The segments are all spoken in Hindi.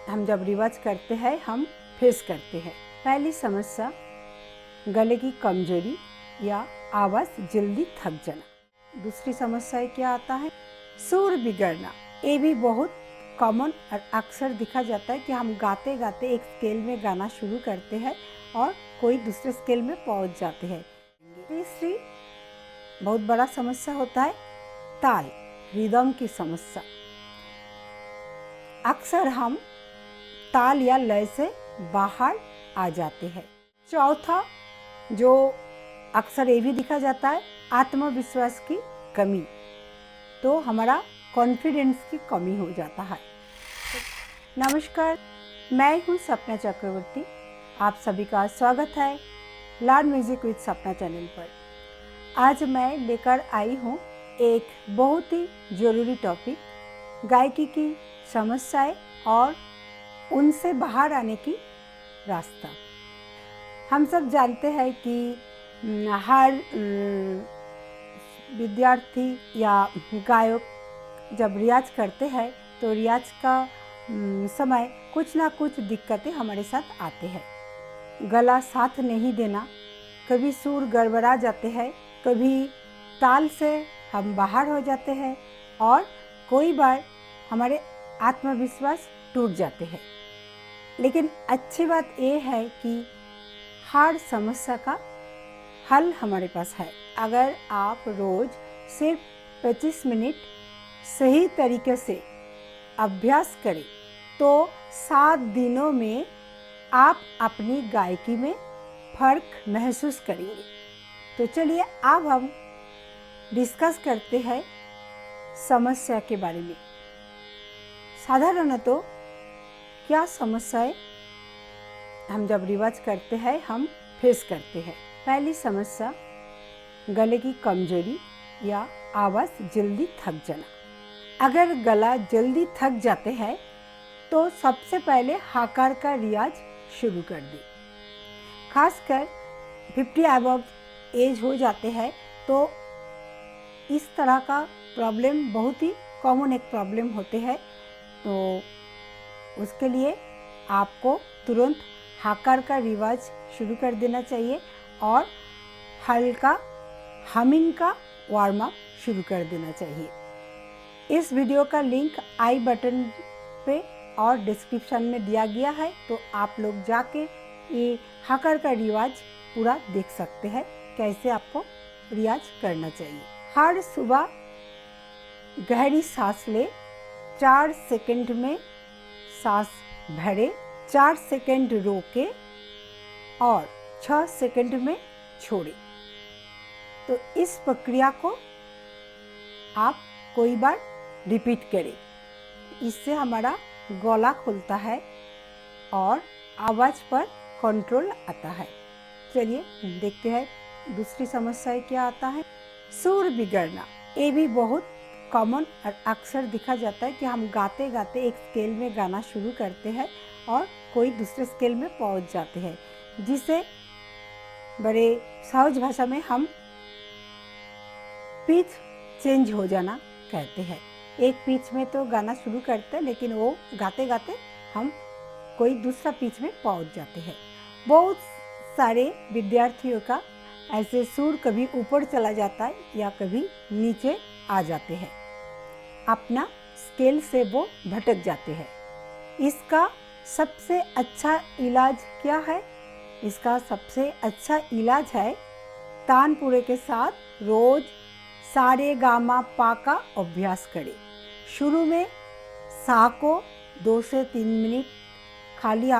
हम जब रिवाज करते हैं हम फेस करते हैं। पहली समस्या गले की कमजोरी या आवाज़ जल्दी थक जाना। दूसरी समस्या क्या आता है, सुर बिगड़ना। ये भी बहुत कॉमन और अक्सर दिखा जाता है कि हम गाते गाते एक स्केल में गाना शुरू करते हैं और कोई दूसरे स्केल में पहुंच जाते हैं। तीसरी बहुत बड़ा समस्या होता है ताल, रिदम की समस्या। अक्सर हम ताल या लय से बाहर आ जाते हैं। चौथा जो अक्सर ये भी दिखा जाता है आत्मविश्वास की कमी, तो हमारा कॉन्फिडेंस की कमी हो जाता है। नमस्कार, मैं हूँ सपना चक्रवर्ती। आप सभी का स्वागत है लर्न म्यूजिक विद सपना चैनल पर। आज मैं लेकर आई हूँ एक बहुत ही ज़रूरी टॉपिक, गायकी की समस्याएं और उनसे बाहर आने की रास्ता। हम सब जानते हैं कि हर विद्यार्थी या गायक जब रियाज करते हैं तो रियाज का समय कुछ ना कुछ दिक्कतें हमारे साथ आते हैं। गला साथ नहीं देना, कभी सुर गड़बड़ा जाते हैं, कभी ताल से हम बाहर हो जाते हैं और कोई बार हमारे आत्मविश्वास टूट जाते हैं। लेकिन अच्छी बात यह है कि हर समस्या का हल हमारे पास है। अगर आप रोज़ सिर्फ 25 मिनट सही तरीके से अभ्यास करें तो 7 दिनों में आप अपनी गायकी में फर्क महसूस करेंगे। तो चलिए अब हम डिस्कस करते हैं समस्या के बारे में। साधारणतः क्या समस्याएं हम जब रिवाज करते हैं हम फेस करते हैं। पहली समस्या गले की कमजोरी या आवाज़ जल्दी थक जाना। अगर गला जल्दी थक जाते हैं तो सबसे पहले हाकार का रियाज शुरू कर दें। खासकर 50 अबव एज हो जाते हैं तो इस तरह का प्रॉब्लम बहुत ही कॉमन एक प्रॉब्लम होते हैं। तो उसके लिए आपको तुरंत हाकार का रिवाज शुरू कर देना चाहिए और हल्का हमिंग का वार्म अप शुरू कर देना चाहिए। इस वीडियो का लिंक आई बटन पे और डिस्क्रिप्शन में दिया गया है, तो आप लोग जाके ये हाकार का रिवाज पूरा देख सकते हैं कैसे आपको रियाज करना चाहिए। हर सुबह गहरी सांस ले, 4 सेकंड में सांस भरे, 4 सेकंड रोके और 6 सेकंड में छोड़े। तो इस प्रक्रिया को आप कोई बार रिपीट करें। इससे हमारा गला खुलता है और आवाज़ पर कंट्रोल आता है। चलिए देखते हैं दूसरी समस्या क्या आता है, सुर बिगड़ना। ये भी बहुत कॉमन और अक्सर दिखा जाता है कि हम गाते गाते एक स्केल में गाना शुरू करते हैं और कोई दूसरे स्केल में पहुंच जाते हैं, जिसे बड़े सहज भाषा में हम पिच चेंज हो जाना कहते हैं। एक पिच में तो गाना शुरू करते हैं लेकिन वो गाते गाते हम कोई दूसरा पिच में पहुंच जाते हैं। बहुत सारे विद्यार्थियों का ऐसे सुर कभी ऊपर चला जाता है या कभी नीचे आ जाते हैं, अपना स्केल से वो भटक जाते हैं। इसका सबसे अच्छा इलाज क्या है? इसका सबसे अच्छा इलाज है तानपुरे के साथ रोज सारे गामा पा का अभ्यास करें। शुरू में सा को 2 से 3 मिनट खाली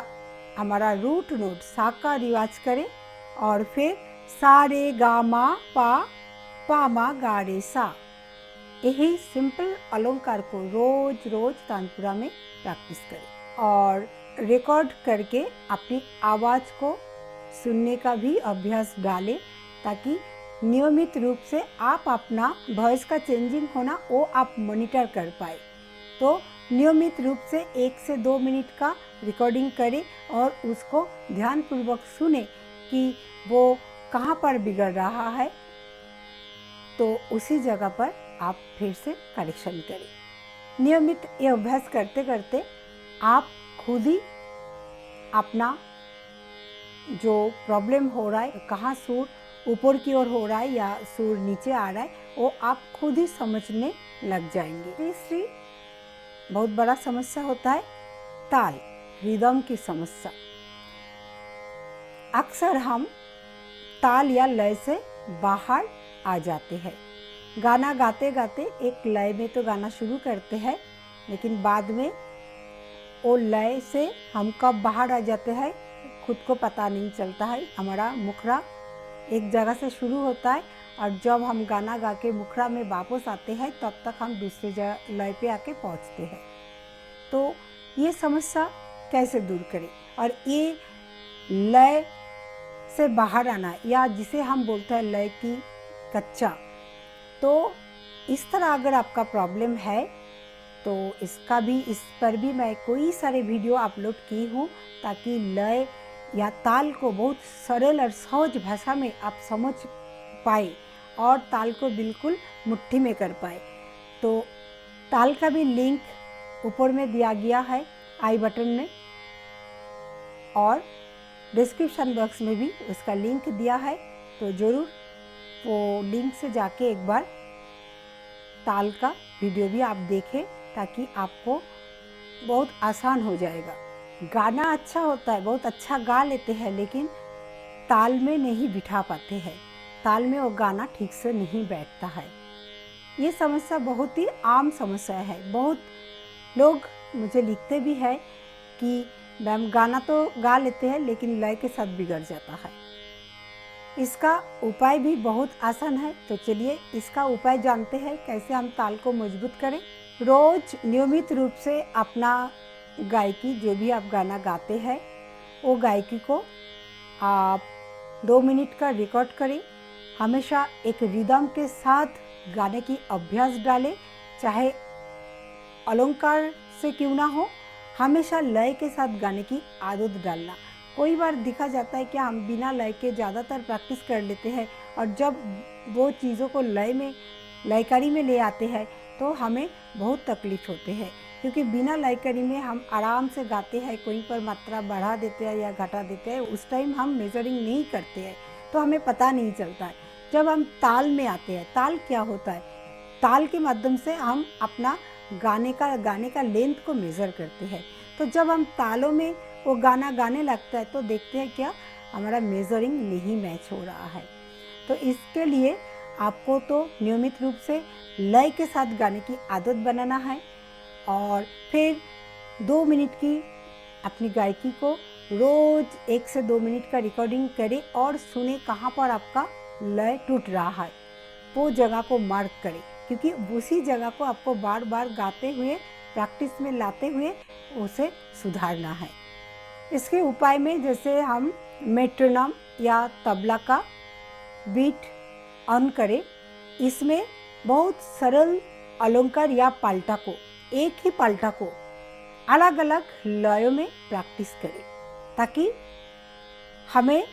हमारा रूट नोट सा का रिवाज करें और फिर सारे गामा पा मा गा रे सा, यही सिंपल अलंकार को रोज रोज तानपुरा में प्रैक्टिस करें और रिकॉर्ड करके अपनी आवाज़ को सुनने का भी अभ्यास डालें, ताकि नियमित रूप से आप अपना वॉइस का चेंजिंग होना वो आप मॉनिटर कर पाए। तो नियमित रूप से 1 से 2 मिनट का रिकॉर्डिंग करें और उसको ध्यानपूर्वक सुने कि वो कहाँ पर बिगड़ रहा है, तो उसी जगह पर आप फिर से करेक्शन करें। नियमित ये अभ्यास करते करते आप खुद ही अपना जो प्रॉब्लम हो रहा है, कहाँ सुर ऊपर की ओर हो रहा है या सुर नीचे आ रहा है, वो आप खुद ही समझने लग जाएंगे। तीसरी बहुत बड़ा समस्या होता है ताल, रिदम की समस्या। अक्सर हम ताल या लय से बाहर आ जाते हैं। गाना गाते गाते एक लय में तो गाना शुरू करते हैं, लेकिन बाद में वो लय से हम कब बाहर आ जाते हैं खुद को पता नहीं चलता है। हमारा मुखरा एक जगह से शुरू होता है और जब हम गाना गा के मुखरा में वापस आते हैं तब तक हम दूसरे जगह लय पे आके पहुंचते हैं। तो ये समस्या कैसे दूर करें, और ये लय से बाहर आना या जिसे हम बोलते हैं लय की कच्चा, तो इस तरह अगर आपका प्रॉब्लम है तो इस पर भी मैं कोई सारे वीडियो अपलोड की हूँ, ताकि लय या ताल को बहुत सरल और सहज भाषा में आप समझ पाए और ताल को बिल्कुल मुट्ठी में कर पाए। तो ताल का भी लिंक ऊपर में दिया गया है आई बटन में, और डिस्क्रिप्शन बॉक्स में भी उसका लिंक दिया है। तो ज़रूर वो लिंक से जाके एक बार ताल का वीडियो भी आप देखें, ताकि आपको बहुत आसान हो जाएगा। गाना अच्छा होता है, बहुत अच्छा गा लेते हैं, लेकिन ताल में नहीं बिठा पाते हैं, ताल में वो गाना ठीक से नहीं बैठता है। ये समस्या बहुत ही आम समस्या है। बहुत लोग मुझे लिखते भी है कि मैम गाना तो गा लेते हैं लेकिन लय के साथ बिगड़ जाता है। इसका उपाय भी बहुत आसान है, तो चलिए इसका उपाय जानते हैं कैसे हम ताल को मजबूत करें। रोज नियमित रूप से अपना गायकी, जो भी आप गाना गाते हैं वो गायकी को आप 2 मिनट का रिकॉर्ड करें। हमेशा एक रिदम के साथ गाने की अभ्यास डालें, चाहे अलंकार से क्यों ना हो, हमेशा लय के साथ गाने की आदत डालना। कोई बार देखा जाता है कि हम बिना लय के ज़्यादातर प्रैक्टिस कर लेते हैं, और जब वो चीज़ों को लयकारी में ले आते हैं तो हमें बहुत तकलीफ होते हैं, क्योंकि बिना लयकारी में हम आराम से गाते हैं, कोई पर मात्रा बढ़ा देते हैं या घटा देते हैं, उस टाइम हम मेजरिंग नहीं करते हैं तो हमें पता नहीं चलता है। जब हम ताल में आते हैं, ताल क्या होता है, ताल के माध्यम से हम अपना गाने का लेंथ को मेज़र करते हैं। तो जब हम तालों में वो गाना गाने लगता है तो देखते हैं क्या हमारा मेजरिंग नहीं मैच हो रहा है। तो इसके लिए आपको तो नियमित रूप से लय के साथ गाने की आदत बनाना है, और फिर 2 मिनट की अपनी गायकी को रोज 1 से 2 मिनट का रिकॉर्डिंग करें और सुने कहाँ पर आपका लय टूट रहा है, वो जगह को मार्क करें, क्योंकि उसी जगह को आपको बार बार गाते हुए प्रैक्टिस में लाते हुए उसे सुधारना है। इसके उपाय में जैसे हम मेट्रोनोम या तबला का बीट ऑन करें, इसमें बहुत सरल अलंकार या पाल्टा को, एक ही पाल्टा को अलग अलग लयों में प्रैक्टिस करें, ताकि हमें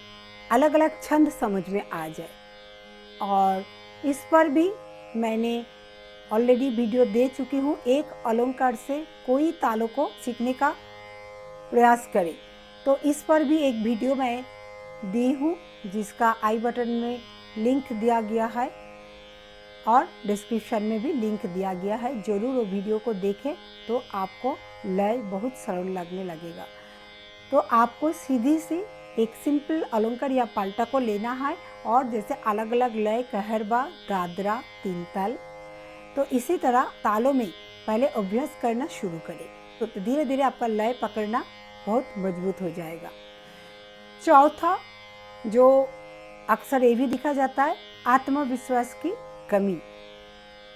अलग अलग छंद समझ में आ जाए। और इस पर भी मैंने ऑलरेडी वीडियो दे चुकी हूँ। एक अलंकार से कोई तालों को सीखने का प्रयास करें, तो इस पर भी एक वीडियो मैं दी हूँ, जिसका आई बटन में लिंक दिया गया है और डिस्क्रिप्शन में भी लिंक दिया गया है। ज़रूर वो वीडियो को देखें तो आपको लय बहुत सरल लगने लगेगा। तो आपको सीधी सी एक सिंपल अलंकार या पाल्टा को लेना है, और जैसे अलग अलग लय कहरबा, दादरा, तीन ताल, तो इसी तरह तालों में पहले अभ्यास करना शुरू करें, तो धीरे धीरे आपका लय पकड़ना बहुत मजबूत हो जाएगा। चौथा जो अक्सर ये भी देखा जाता है, आत्मविश्वास की कमी।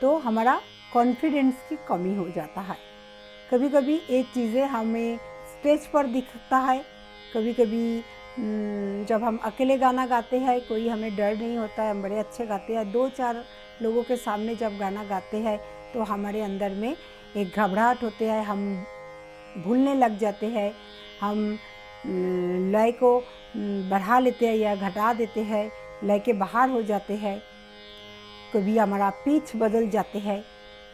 तो हमारा कॉन्फिडेंस की कमी हो जाता है। कभी कभी ये चीज़ें हमें स्टेज पर दिखता है, कभी कभी जब हम अकेले गाना गाते हैं कोई हमें डर नहीं होता है, हम बड़े अच्छे गाते हैं। 2-4 लोगों के सामने जब गाना गाते हैं तो हमारे अंदर में एक घबराहट होती है, हम भूलने लग जाते हैं, हम लय को बढ़ा लेते हैं या घटा देते हैं, लय के बाहर हो जाते हैं, कभी हमारा पिच बदल जाते हैं।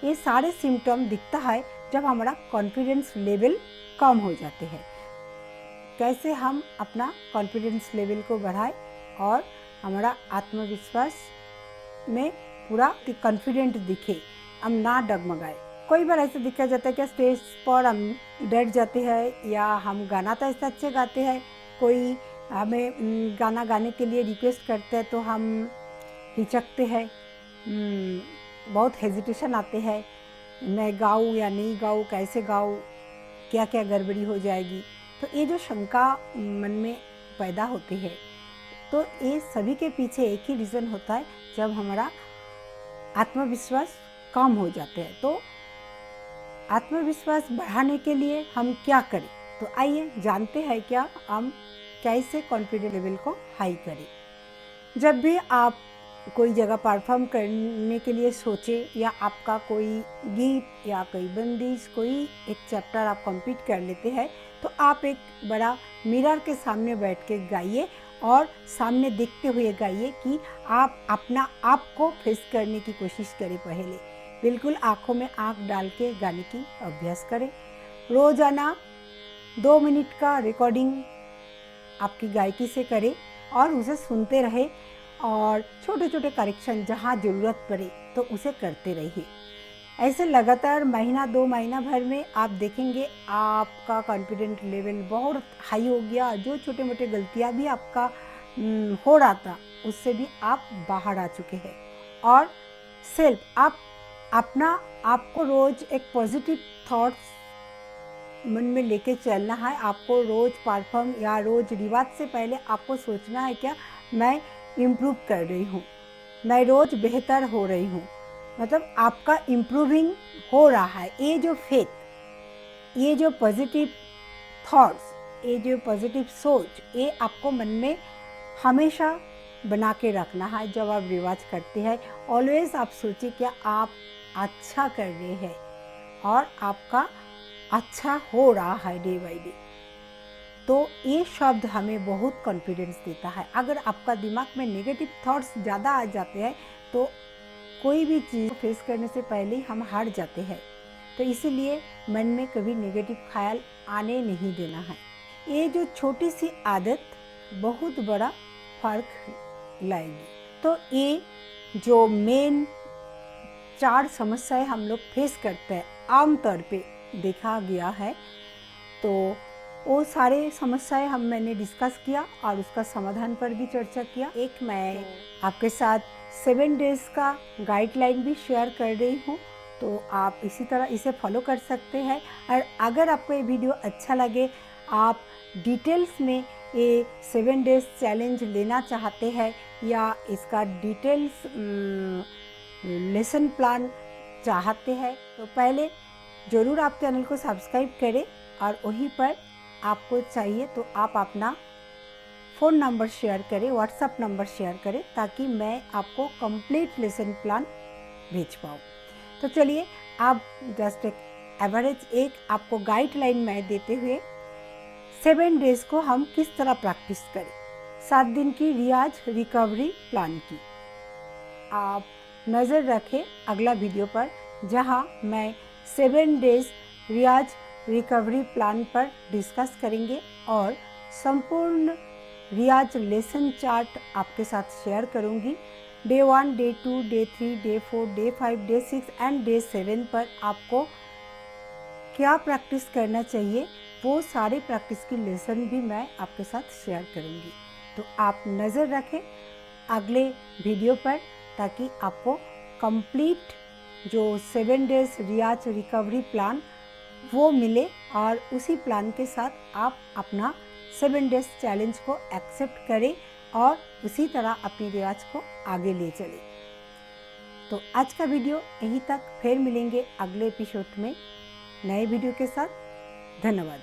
ये सारे सिम्टम दिखता है जब हमारा कॉन्फिडेंस लेवल कम हो जाते हैं। कैसे हम अपना कॉन्फिडेंस लेवल को बढ़ाएं और हमारा आत्मविश्वास में पूरा कॉन्फिडेंट दिखे, हम ना डगमगाए। कोई बार ऐसा दिखा जाता है कि स्टेज पर हम डर जाते हैं या हम गाना तो ऐसा अच्छे गाते हैं, कोई हमें गाना गाने के लिए रिक्वेस्ट करते हैं तो हम हिचकते हैं, बहुत हेजिटेशन आते हैं, मैं गाऊँ या नहीं गाऊँ, कैसे गाऊँ, क्या क्या गड़बड़ी हो जाएगी। तो ये जो शंका मन में पैदा होती है, तो ये सभी के पीछे एक ही रीज़न होता है, जब हमारा आत्मविश्वास कम हो जाते हैं। तो आत्मविश्वास बढ़ाने के लिए हम क्या करें, तो आइए जानते हैं क्या हम कैसे कॉन्फिडेंस लेवल को हाई करें। जब भी आप कोई जगह परफॉर्म करने के लिए सोचें या आपका कोई गीत या कोई बंदिश, कोई एक चैप्टर आप कंप्लीट कर लेते हैं, तो आप एक बड़ा मिरर के सामने बैठ के गाइए और सामने देखते हुए गाइए कि आप अपना आप को फेस करने की कोशिश करें। पहले बिल्कुल आँखों में आँख डाल के गाने की अभ्यास करें। रोज़ाना 2 मिनट का रिकॉर्डिंग आपकी गायकी से करें और उसे सुनते रहे और छोटे छोटे करेक्शन जहाँ ज़रूरत पड़े तो उसे करते रहिए। ऐसे लगातार महीना 2 महीना भर में आप देखेंगे आपका कॉन्फिडेंट लेवल बहुत हाई हो गया। जो छोटे मोटे गलतियाँ भी आपका हो रहा था उससे भी आप बाहर आ चुके हैं। और सेल्फ आप अपना आपको रोज़ एक पॉजिटिव थॉट्स मन में लेके चलना है। आपको रोज़ परफॉर्म या रोज़ रिवाज से पहले आपको सोचना है क्या मैं इम्प्रूव कर रही हूँ, मैं रोज़ बेहतर हो रही हूँ, मतलब आपका इम्प्रूविंग हो रहा है। ये जो फेथ, ये जो पॉजिटिव थॉट्स, ये जो पॉजिटिव सोच, ये आपको मन में हमेशा बना के रखना है। जब आप रिवाज करते हैं ऑलवेज आप सोचिए क्या आप अच्छा कर रहे हैं और आपका अच्छा हो रहा है डे बाई डे। तो ये शब्द हमें बहुत कॉन्फिडेंस देता है। अगर आपका दिमाग में नेगेटिव थॉट्स ज़्यादा आ जाते हैं तो कोई भी चीज़ फेस करने से पहले ही हम हार जाते हैं। तो इसीलिए मन में कभी नेगेटिव ख्याल आने नहीं देना है। ये जो छोटी सी आदत बहुत बड़ा फर्क लाएगी। तो ये जो मेन 4 समस्याएं हम लोग फेस करते हैं आमतौर पे देखा गया है, तो वो सारे समस्याएं मैंने डिस्कस किया और उसका समाधान पर भी चर्चा किया। एक मैं आपके साथ 7 डेज का गाइडलाइन भी शेयर कर रही हूँ, तो आप इसी तरह इसे फॉलो कर सकते हैं। और अगर आपको ये वीडियो अच्छा लगे, आप डिटेल्स में ये 7 डेज चैलेंज लेना चाहते हैं या इसका डिटेल्स लेसन प्लान चाहते हैं, तो पहले ज़रूर आप चैनल को सब्सक्राइब करें और वहीं पर आपको चाहिए तो आप अपना फ़ोन नंबर शेयर करें, व्हाट्सएप नंबर शेयर करें, ताकि मैं आपको कंप्लीट लेसन प्लान भेज पाऊँ। तो चलिए आप जस्ट एक एवरेज एक आपको गाइडलाइन मैं देते हुए 7 डेज को हम किस तरह प्रैक्टिस करें। 7 दिन की रियाज रिकवरी प्लान की आप नज़र रखें अगला वीडियो पर, जहाँ मैं 7 डेज रियाज रिकवरी प्लान पर डिस्कस करेंगे और संपूर्ण रियाज लेसन चार्ट आपके साथ शेयर करूंगी। Day 1, day 2, day 3, day 4, day 5, day 6 and day 7 पर आपको क्या प्रैक्टिस करना चाहिए, वो सारे प्रैक्टिस की लेसन भी मैं आपके साथ शेयर करूंगी। तो आप नज़र रखें अगले वीडियो पर, ताकि आपको कंप्लीट जो 7 डेज रियाज रिकवरी प्लान वो मिले और उसी प्लान के साथ आप अपना 7 डेज चैलेंज को एक्सेप्ट करें और उसी तरह अपनी रियाज को आगे ले चलें। तो आज का वीडियो यहीं तक, फिर मिलेंगे अगले एपिसोड में नए वीडियो के साथ। धन्यवाद।